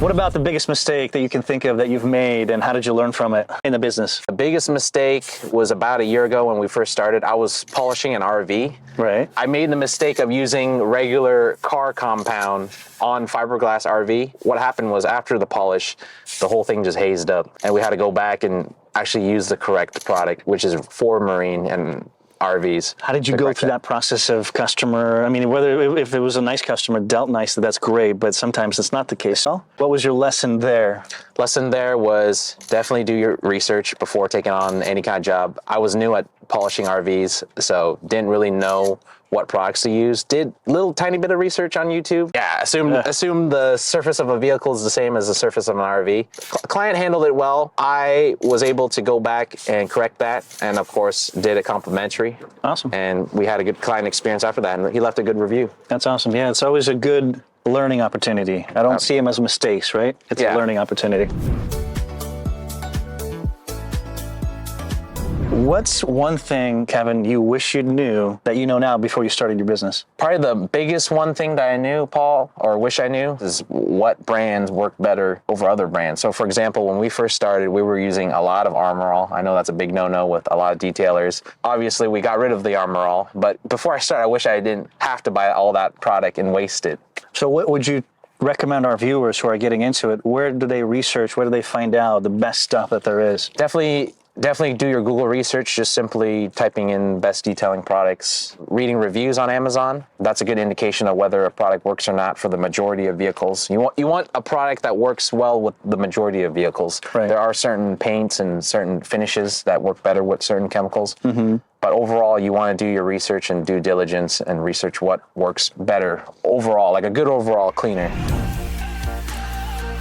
What about the biggest mistake that you can think of that you've made, and how did you learn from it in the business? The biggest mistake was about a year ago when we first started. I was polishing an RV. Right. I made the mistake of using regular car compound on fiberglass RV. What happened was after the polish, the whole thing just hazed up, and we had to go back and actually use the correct product, which is for marine and RVs. How did you go through that process of customer? I mean, whether if it was a nice customer, dealt nicely, that's great, but sometimes it's not the case. So what was your lesson there? Lesson there was definitely do your research before taking on any kind of job. I was new at polishing RVs, so didn't really know what products to use. Did a little tiny bit of research on YouTube. Yeah, assume the surface of a vehicle is the same as the surface of an RV. Client handled it well. I was able to go back and correct that, and of course did it complimentary. Awesome. And we had a good client experience after that, and he left a good review. That's awesome. Yeah, it's always a good learning opportunity. I don't see them as mistakes, right? It's a learning opportunity. What's one thing, Kevin, you wish you knew that you know now before you started your business? Probably the biggest one thing that I knew, Paul, or wish I knew, is what brands work better over other brands. So for example, when we first started, we were using a lot of Armor All. I know that's a big no-no with a lot of detailers. Obviously, we got rid of the Armor All, but before I started, I wish I didn't have to buy all that product and waste it. So what would you recommend our viewers who are getting into it? Where do they research? Where do they find out the best stuff that there is? Definitely do your Google research, just simply typing in best detailing products. Reading reviews on Amazon, that's a good indication of whether a product works or not for the majority of vehicles. You want a product that works well with the majority of vehicles. Right. There are certain paints and certain finishes that work better with certain chemicals. Mm-hmm. But overall, you want to do your research and due diligence and research what works better overall, like a good overall cleaner.